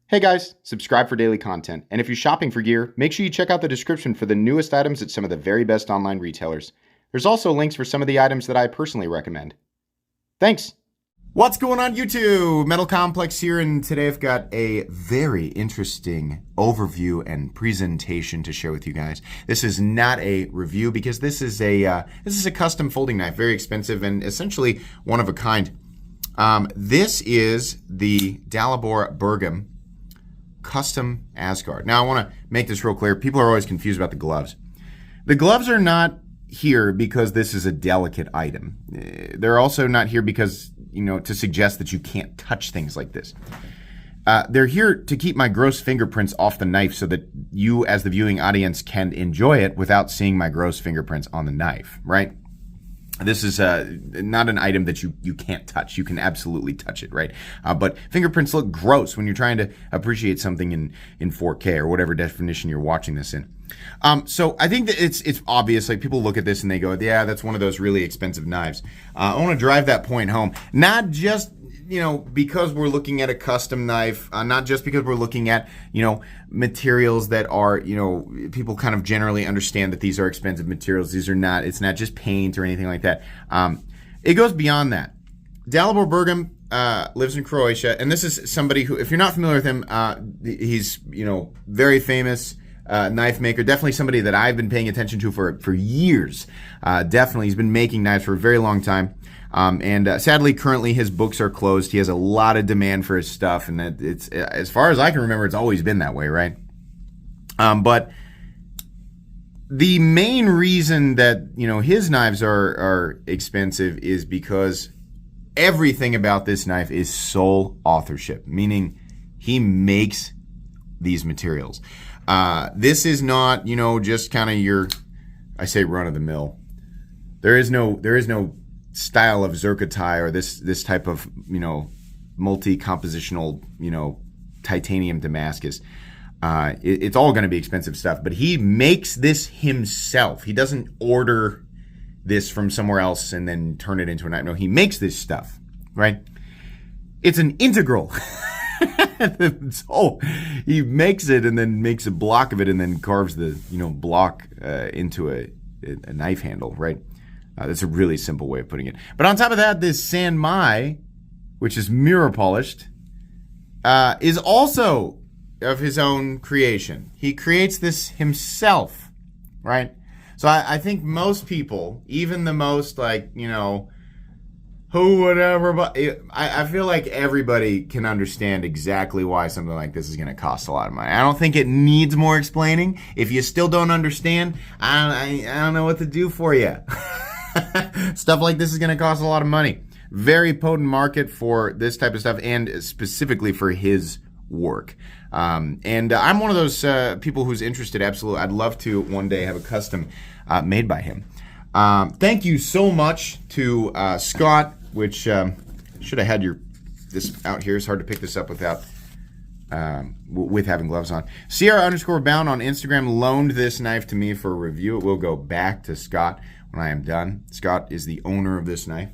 Hey guys, subscribe for daily content. And if you're shopping for gear, make sure you check out the description for the newest items at some of the very best online retailers. There's also links for some of the items that I personally recommend. Thanks! What's going on YouTube? Metal Complex here, and today I've got a very interesting overview and presentation to share with you guys. This is not a review because this is a custom folding knife, very expensive and essentially one of a kind. This is the Dalibor Bergam custom Asgard. Now I want to make this real clear. People are always confused about the gloves. The gloves are not here because this is a delicate item. They're also not here because, to suggest that you can't touch things like this. They're here to keep my gross fingerprints off the knife so that you as the viewing audience can enjoy it without seeing my gross fingerprints on the knife, right? This is not an item that you can't touch. You can absolutely touch it, right? But fingerprints look gross when you're trying to appreciate something in 4K or whatever definition you're watching this in. So I think that it's obvious. Like, people look at this and they go, yeah, that's one of those really expensive knives. I want to drive that point home. Not just because we're looking at a custom knife, not just because we're looking at, materials that are, people kind of generally understand that these are expensive materials. These are not, it's not just paint or anything like that. It goes beyond that. Dalibor Bergam lives in Croatia, and this is somebody who, if you're not familiar with him, he's, very famous knife maker. Definitely somebody that I've been paying attention to for years. Definitely, he's been making knives for a very long time. And sadly, currently his books are closed. He has a lot of demand for his stuff, and that it's, as far as I can remember, it's always been that way, right? But the main reason that his knives are expensive is because everything about this knife is sole authorship, meaning he makes these materials. This is not just kind of your, I say, run of the mill. There is no style of zircotai or this type of multi-compositional titanium Damascus. It's all going to be expensive stuff, but he makes this himself. He doesn't order this from somewhere else and then turn it into a knife. No, he makes this stuff, right? It's an integral. So he makes it and then makes a block of it and then carves the block into a knife handle, right? That's a really simple way of putting it. But on top of that, this San Mai, which is mirror polished, is also of his own creation. He creates this himself, right? So I think most people, even the most whatever, but I feel like everybody can understand exactly why something like this is going to cost a lot of money. I don't think it needs more explaining. If you still don't understand, I don't know what to do for you. Stuff like this is going to cost a lot of money. Very potent market for this type of stuff, and specifically for his work. And I'm one of those people who's interested. Absolutely, I'd love to one day have a custom made by him. Thank you so much to Scott, which should have had this out here. It's hard to pick this up without with having gloves on. Sierra_bound on Instagram loaned this knife to me for a review. It will go back to Scott when I am done. Scott is the owner of this knife.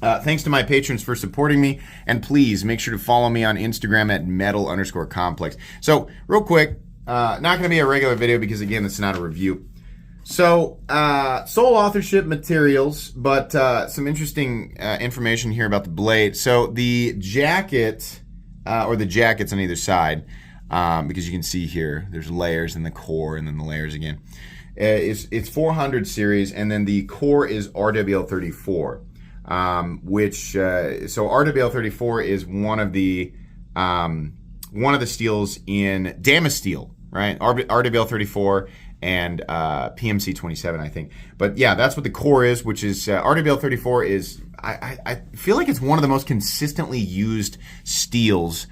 Thanks to my patrons for supporting me, and please make sure to follow me on Instagram at metal_complex. So real quick, not going to be a regular video because again, it's not a review. So sole authorship materials, but some interesting information here about the blade. So the jacket, or the jackets on either side, because you can see here, there's layers in the core and then the layers again. It's 400 series, and then the core is RWL34, which so RWL34 is one of the steels in Damas steel, right? RWL34 and PMC27, I think. But yeah, that's what the core is, which is RWL34 is, I feel like it's one of the most consistently used steels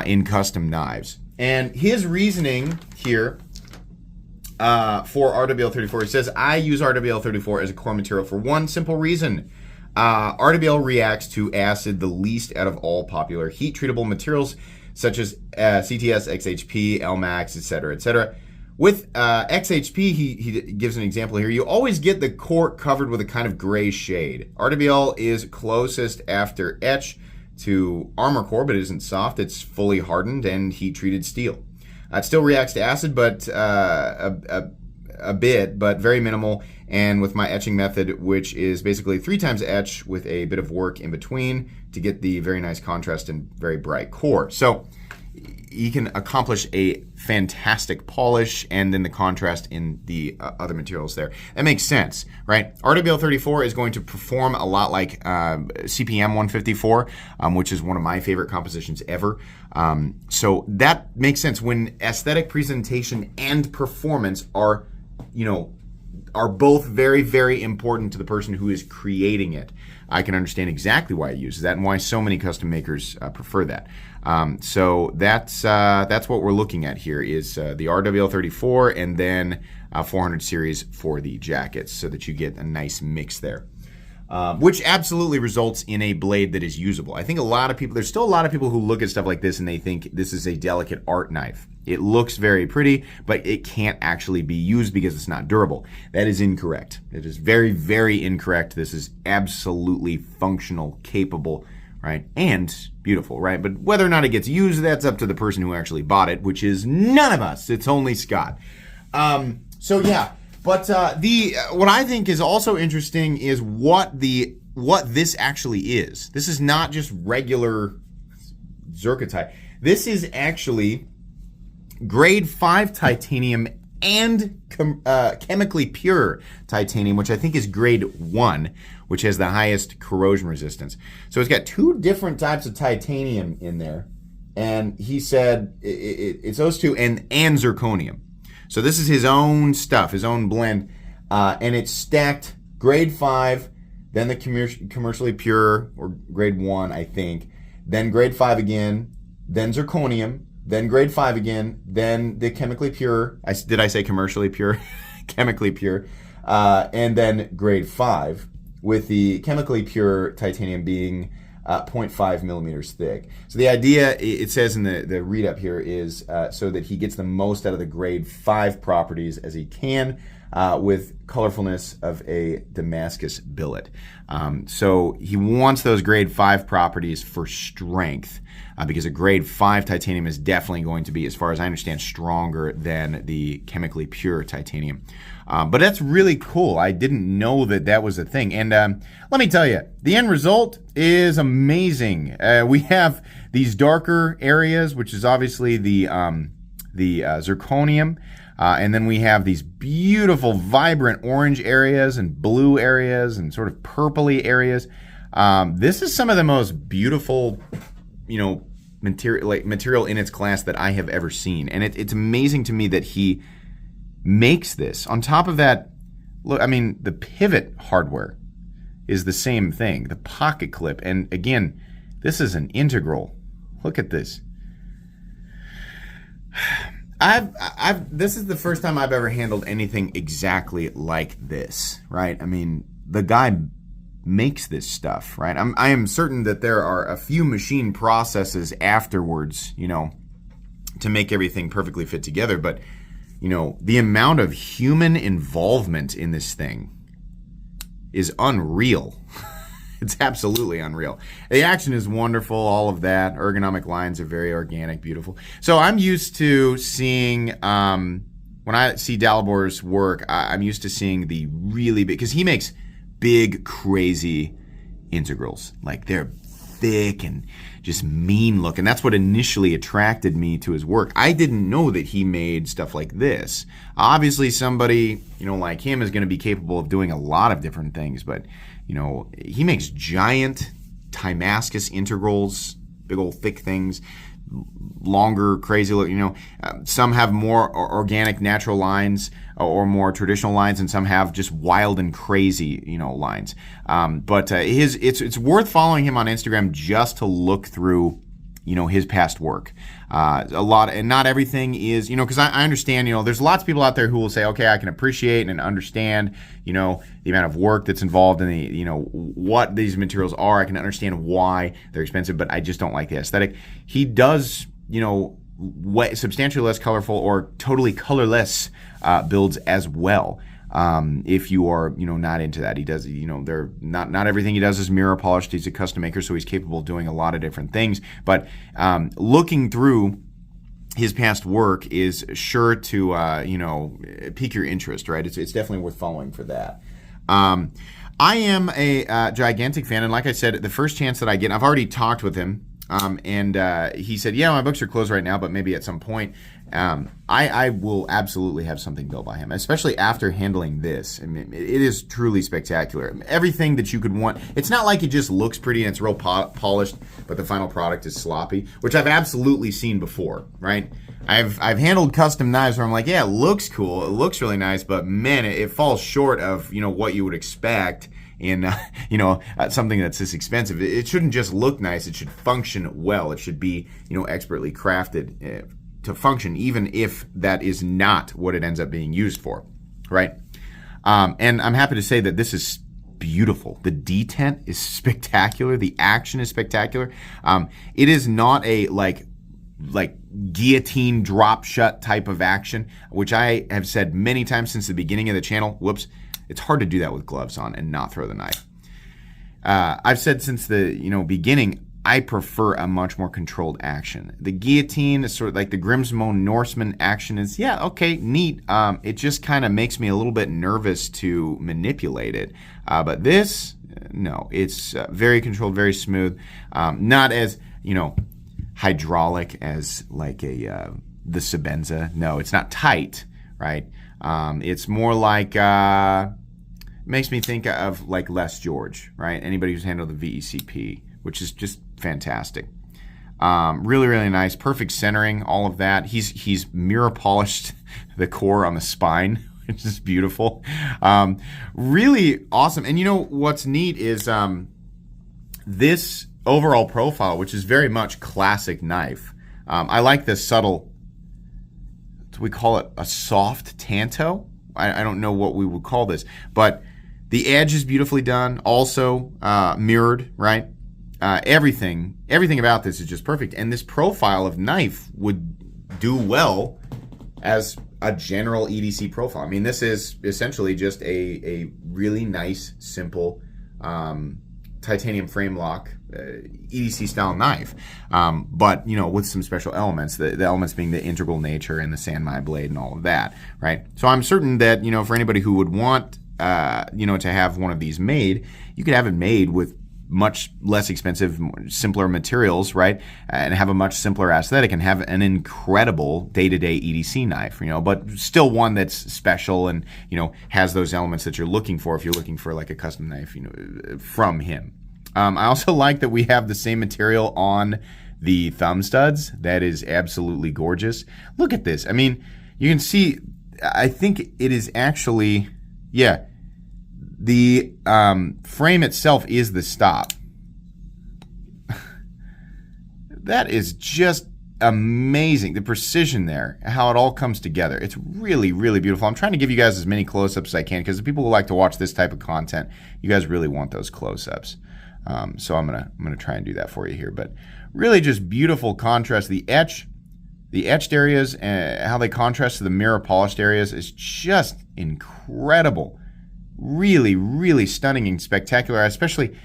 in custom knives. And his reasoning here for RWL34, he says, I use RWL34 as a core material for one simple reason. RWL reacts to acid the least out of all popular heat treatable materials such as CTS, XHP, LMAX, etc., etc. With XHP, he gives an example here. You always get the core covered with a kind of gray shade. RWL is closest after etch to armor core, but it isn't soft. It's fully hardened and heat-treated steel. It still reacts to acid, but a bit, but very minimal. And with my etching method, which is basically 3 times etch with a bit of work in between to get the very nice contrast and very bright core. So you can accomplish a fantastic polish and then the contrast in the other materials there. That makes sense, right? RWL34 is going to perform a lot like CPM 154, which is one of my favorite compositions ever. So that makes sense when aesthetic presentation and performance are both very, very important to the person who is creating it. I can understand exactly why it uses that and why so many custom makers prefer that. So that's what we're looking at here is the RWL34 and then 400 series for the jackets so that you get a nice mix there. Which absolutely results in a blade that is usable. I think there's still a lot of people who look at stuff like this and they think this is a delicate art knife. It looks very pretty, but it can't actually be used because it's not durable. That is incorrect. It is very, very incorrect. This is absolutely functional, capable, right? And beautiful, right? But whether or not it gets used, that's up to the person who actually bought it, which is none of us. It's only Scott. So yeah. But what I think is also interesting is what this actually is. This is not just regular zircotite. This is actually grade 5 titanium and chemically pure titanium, which I think is grade 1, which has the highest corrosion resistance. So it's got 2 different types of titanium in there, and he said it's those 2 and zirconium. So this is his own stuff, his own blend, and it's stacked grade 5, then the commercially pure, or grade 1, I think, then grade 5 again, then zirconium, then grade 5 again, then the chemically pure. Did I say commercially pure? Chemically pure, and then grade 5, with the chemically pure titanium being 0.5 millimeters thick. So the idea, it says in the read-up here, is so that he gets the most out of the grade 5 properties as he can with colorfulness of a Damascus billet. So he wants those grade 5 properties for strength because a grade 5 titanium is definitely going to be, as far as I understand, stronger than the chemically pure titanium. But that's really cool. I didn't know that was a thing. And let me tell you, the end result is amazing. We have these darker areas, which is obviously the zirconium. And then we have these beautiful, vibrant orange areas and blue areas and sort of purpley areas. This is some of the most beautiful, material in its class that I have ever seen. And it's amazing to me that he makes this. On top of that, look, I mean, the pivot hardware is the same thing, the pocket clip. And again, this is an integral. Look at this. This is the first time I've ever handled anything exactly like this, right? I mean, the guy makes this stuff, right? I am certain that there are a few machine processes afterwards, to make everything perfectly fit together, but the amount of human involvement in this thing is unreal. It's absolutely unreal. The action is wonderful, all of that. Ergonomic lines are very organic, beautiful. So I'm used to seeing, when I see Dalibor's work, I'm used to seeing the really big, because he makes big, crazy integrals. Like they're thick and just mean looking. That's what initially attracted me to his work. I didn't know that he made stuff like this. Obviously somebody, like him is going to be capable of doing a lot of different things, but he makes giant Damascus integrals, big old thick things, longer, crazy look. Some have more organic, natural lines or more traditional lines, and some have just wild and crazy, lines. But it's worth following him on Instagram just to look through, his past work. A lot, and not everything is, because I understand, there's lots of people out there who will say, okay, I can appreciate and understand, the amount of work that's involved in the, what these materials are. I can understand why they're expensive, but I just don't like the aesthetic. He does, substantially less colorful or totally colorless builds as well. If you are, not into that. He does, they're not everything he does is mirror polished. He's a custom maker, so he's capable of doing a lot of different things. But looking through his past work is sure to, pique your interest, right? It's definitely worth following for that. I am a gigantic fan, and like I said, the first chance that I get, I've already talked with him, and he said, yeah, my books are closed right now, but maybe at some point. I will absolutely have something built by him, especially after handling this. I mean, it is truly spectacular. Everything that you could want. It's not like it just looks pretty and it's real polished, but the final product is sloppy, which I've absolutely seen before, right? I've handled custom knives where I'm like, yeah, it looks cool, it looks really nice, but man, it falls short of what you would expect in something that's this expensive. It shouldn't just look nice; it should function well. It should be expertly crafted to function, even if that is not what it ends up being used for, right? And I'm happy to say that this is beautiful. The detent is spectacular. The action is spectacular. It is not a like guillotine drop shut type of action, which I have said many times since the beginning of the channel. Whoops. It's hard to do that with gloves on and not throw the knife. I've said since the beginning, I prefer a much more controlled action. The guillotine is sort of like the Grimsmo Norseman action is, yeah, okay, neat. It just kind of makes me a little bit nervous to manipulate it. But this, no, it's very controlled, very smooth. Not as, hydraulic as like the Sebenza. No, it's not tight, right? It's more like, makes me think of like Les George, right? Anybody who's handled the VECP, which is just fantastic. Really, really nice. Perfect centering, all of that. He's mirror polished the core on the spine, which is beautiful. Really awesome. And what's neat is this overall profile, which is very much classic knife. I like this subtle, we call it a soft tanto. I don't know what we would call this, but the edge is beautifully done. Also mirrored, right? Everything about this is just perfect. And this profile of knife would do well as a general EDC profile. I mean, this is essentially just a really nice, simple titanium frame lock EDC style knife, but with some special elements. The elements being the integral nature and the Sanmai blade and all of that, right? So I'm certain that for anybody who would want to have one of these made, you could have it made with much less expensive, simpler materials, right? And have a much simpler aesthetic and have an incredible day-to-day EDC knife, but still one that's special and, has those elements that you're looking for if you're looking for like a custom knife, from him. I also like that we have the same material on the thumb studs. That is absolutely gorgeous. Look at this. I mean, you can see, I think it is actually, yeah, the frame itself is the stop. That is just amazing. The precision there, how it all comes together. It's really, really beautiful. I'm trying to give you guys as many close-ups as I can because the people who like to watch this type of content, you guys really want those close-ups. So I'm gonna try and do that for you here. But really just beautiful contrast. The etched areas, how they contrast to the mirror polished areas is just incredible. Really, really stunning and spectacular, especially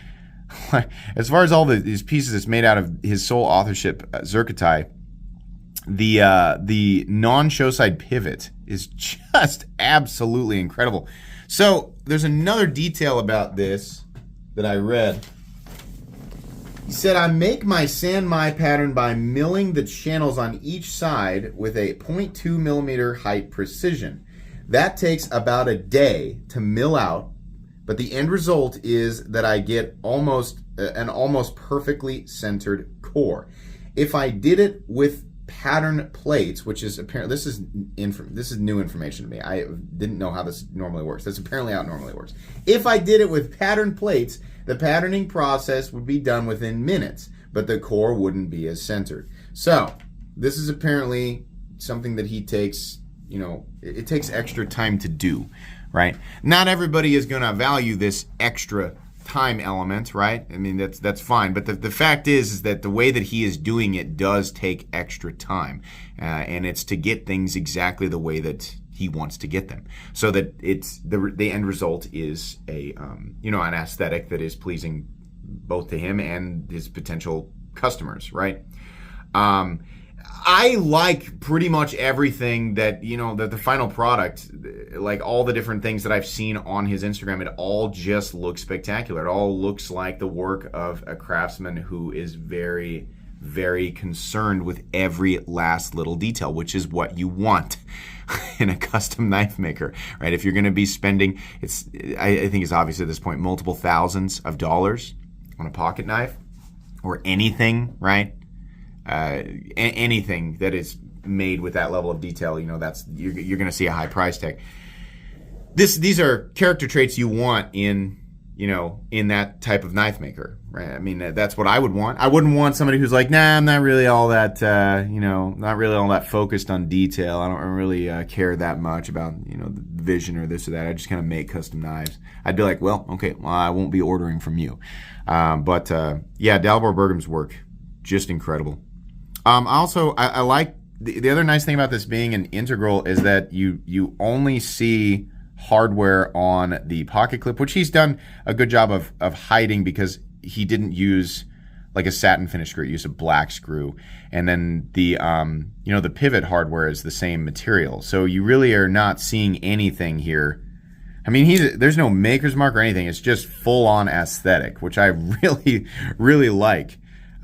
as far as all these pieces it's made out of his sole authorship, Zerkatai. The non-show side pivot is just absolutely incredible. So there's another detail about this that I read. He said, I make my Sanmai pattern by milling the channels on each side with a 0.2 millimeter height precision. That takes about a day to mill out, but the end result is that I get an almost perfectly centered core. If I did it with pattern plates, which is apparently, this is new information to me. I didn't know how this normally works. That's apparently how it normally works. If I did it with pattern plates, the patterning process would be done within minutes, but the core wouldn't be as centered. So this is apparently something that he takes, it takes extra time to do, right? Not everybody is going to value this extra time element, right? I mean, that's fine. But the fact is that the way that he is doing it does take extra time. And it's to get things exactly the way that he wants to get them, so that it's the end result is a an aesthetic that is pleasing both to him and his potential customers, right? I like pretty much everything that, the final product, like all the different things that I've seen on his Instagram. It all just looks spectacular. It all looks like the work of a craftsman who is very, very concerned with every last little detail, which is what you want in a custom knife maker, right? If you're going to be spending, I think it's obvious at this point, multiple thousands of dollars on a pocket knife or anything, right? Anything that is made with that level of detail, that's you're going to see a high price tag. These are character traits you want in that type of knife maker, right? I mean, that's what I would want. I wouldn't want somebody who's like, nah, I'm not really all that, not really all that focused on detail. I don't really care that much about, the vision or this or that. I just kind of make custom knives. I'd be like, well, okay, I won't be ordering from you. But Dalibor Bergam's work, just incredible. I like the other nice thing about this being an integral is that you only see hardware on the pocket clip, which he's done a good job of hiding because he didn't use like a satin finish screw. He used a black screw, and then the the pivot hardware is the same material, so you really are not seeing anything here. I mean, there's no maker's mark or anything. It's just full on aesthetic, which I really, really like.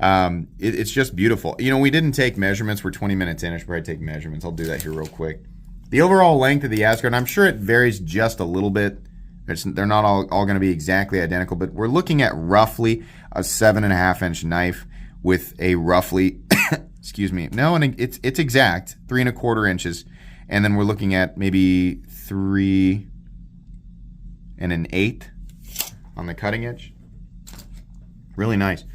It's just beautiful. We didn't take measurements. We're 20 minutes in. I should probably take measurements. I'll do that here real quick. The overall length of the Asgard, I'm sure it varies just a little bit. They're not all going to be exactly identical, but we're looking at roughly a 7.5-inch knife with a roughly, excuse me, no, and it's exact, 3.25 inches. And then we're looking at maybe 3 1/8 on the cutting edge. Really nice.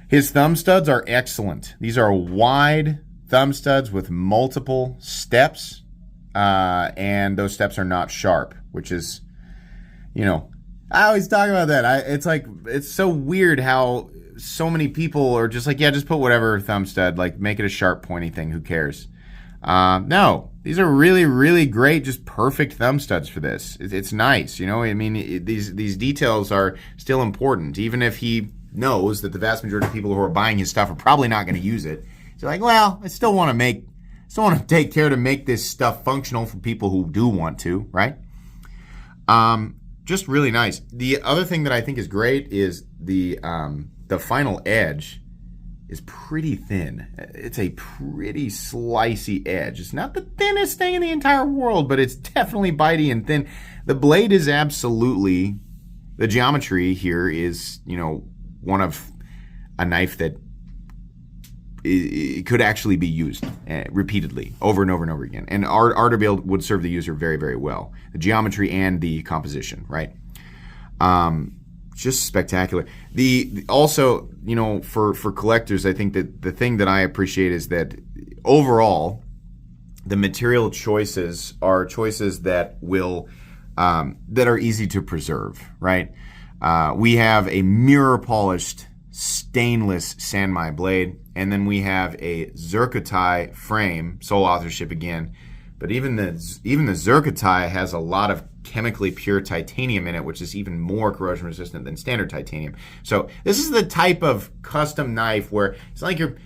His thumb studs are excellent. These are wide thumb studs with multiple steps, and those steps are not sharp, which is, I always talk about that. It's so weird how so many people are just like, yeah, just put whatever thumb stud, like make it a sharp pointy thing, who cares? No, these are really, really great, just perfect thumb studs for this. It's nice, I mean, these details are still important, even if he knows that the vast majority of people who are buying his stuff are probably not going to use it. So like, well, I still want to take care to make this stuff functional for people who do want to, right? Just really nice. The other thing that I think is great is the final edge is pretty thin. It's a pretty slicey edge. It's not the thinnest thing in the entire world, but it's definitely bitey and thin. The blade is absolutely, the geometry here is, one of a knife that it could actually be used repeatedly over and over and over again. And our build would serve the user very, very well. The geometry and the composition, right? Just spectacular. Also, for collectors, I think that the thing that I appreciate is that overall, the material choices are choices that will that are easy to preserve, right? We have a mirror polished stainless Sanmai blade, and then we have a Zircotai frame, sole authorship again. But even the Zircotai has a lot of chemically pure titanium in it, which is even more corrosion resistant than standard titanium. So this is the type of custom knife where it's like you're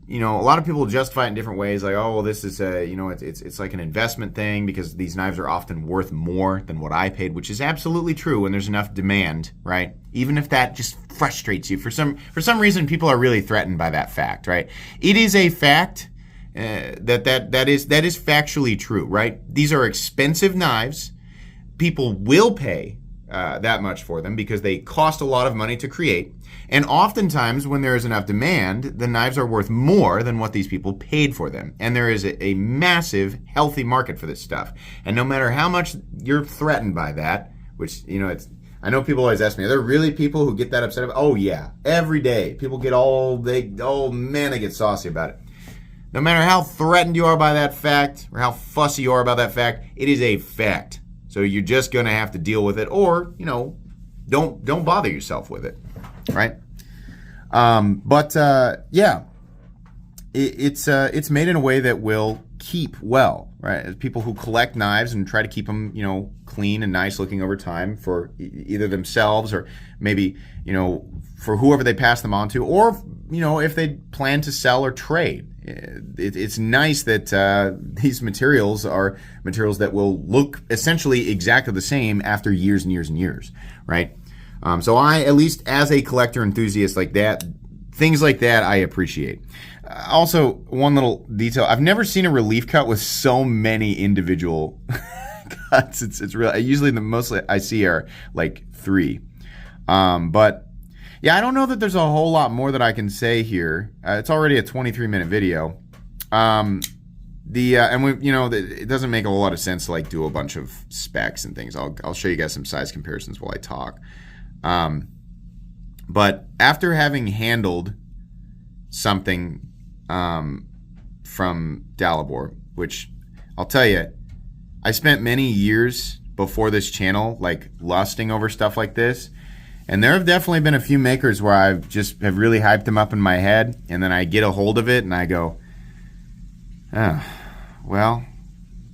a lot of people justify it in different ways, like, oh, well, this is it's like an investment thing because these knives are often worth more than what I paid, which is absolutely true when there's enough demand, right? Even if that just frustrates you for some reason, people are really threatened by that fact, right? It is a fact that is factually true, right? These are expensive knives. People will pay that much for them because they cost a lot of money to create. And oftentimes when there is enough demand, the knives are worth more than what these people paid for them. And there is a massive, healthy market for this stuff. And no matter how much you're threatened by that, which, I know people always ask me, are there really people who get that upset about? Oh yeah, every day. People get they get saucy about it. No matter how threatened you are by that fact, or how fussy you are about that fact, it is a fact. So you're just going to have to deal with it, or, don't bother yourself with it, right? it's made in a way that will keep well, right? As people who collect knives and try to keep them, clean and nice looking over time for either themselves or maybe, for whoever they pass them on to, or, if they plan to sell or trade. It's nice that these materials are materials that will look essentially exactly the same after years and years and years, right? So I, at least as a collector enthusiast like that, things like that I appreciate. Also, one little detail: I've never seen a relief cut with so many individual cuts. It's real. Usually the most I see are like 3, but yeah, I don't know that there's a whole lot more that I can say here. It's already a 23-minute video. And it doesn't make a whole lot of sense to like do a bunch of specs and things. I'll show you guys some size comparisons while I talk. But after having handled something from Dalibor, which I'll tell you, I spent many years before this channel like lusting over stuff like this, and there have definitely been a few makers where I've just have really hyped them up in my head, and then I get a hold of it and I go, well,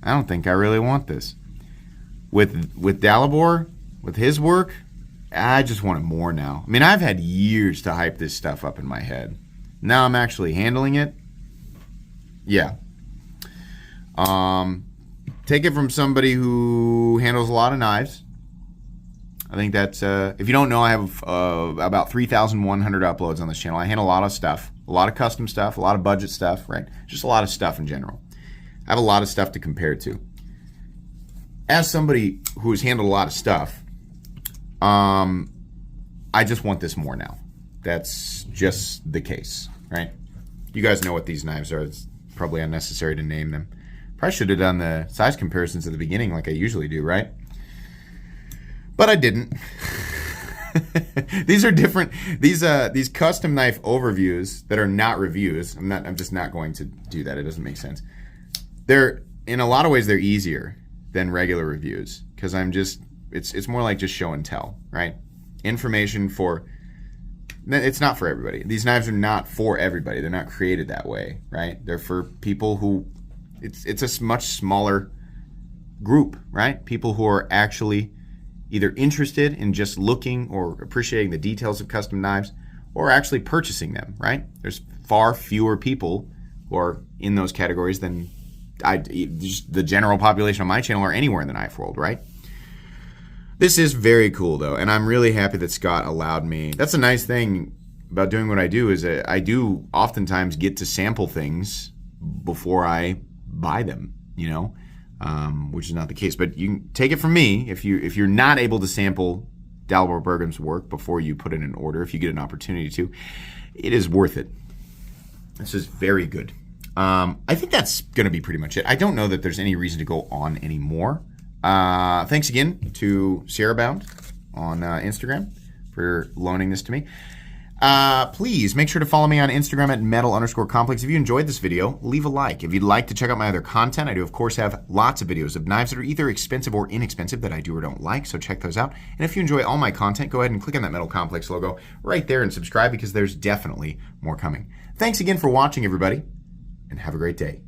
I don't think I really want this. With Dalibor, with his work, I just want it more now. I mean, I've had years to hype this stuff up in my head. Now I'm actually handling it. Yeah. Take it from somebody who handles a lot of knives. I think that's, if you don't know, I have about 3,100 uploads on this channel. I handle a lot of stuff, a lot of custom stuff, a lot of budget stuff, right? Just a lot of stuff in general. I have a lot of stuff to compare to. As somebody who has handled a lot of stuff, I just want this more now. That's just the case, right? You guys know what these knives are. It's probably unnecessary to name them. Probably should have done the size comparisons at the beginning like I usually do, right? But I didn't. These are different. These custom knife overviews that are not reviews. I'm just not going to do that. It doesn't make sense. They're, in a lot of ways, they're easier than regular reviews because it's more like just show and tell, right? Information for, it's not for everybody. These knives are not for everybody. They're not created that way, right? They're for people who, it's a much smaller group, right? People who are actually either interested in just looking or appreciating the details of custom knives or actually purchasing them, right? There's far fewer people who are in those categories than just the general population on my channel or anywhere in the knife world, right? This is very cool though, and I'm really happy that Scott allowed me. That's a nice thing about doing what I do, is that I do oftentimes get to sample things before I buy them, which is not the case. But you can take it from me, if you're not able to sample Dalibor Bergam's work before you put in an order, if you get an opportunity to, it is worth it. This is very good. I think that's going to be pretty much it. I don't know that there's any reason to go on anymore. Thanks again to Sierra Bound on Instagram for loaning this to me. Please make sure to follow me on Instagram at metal_complex. If you enjoyed this video, leave a like. If you'd like to check out my other content, I do, of course, have lots of videos of knives that are either expensive or inexpensive that I do or don't like, so check those out. And if you enjoy all my content, go ahead and click on that Metal Complex logo right there and subscribe, because there's definitely more coming. Thanks again for watching, everybody, and have a great day.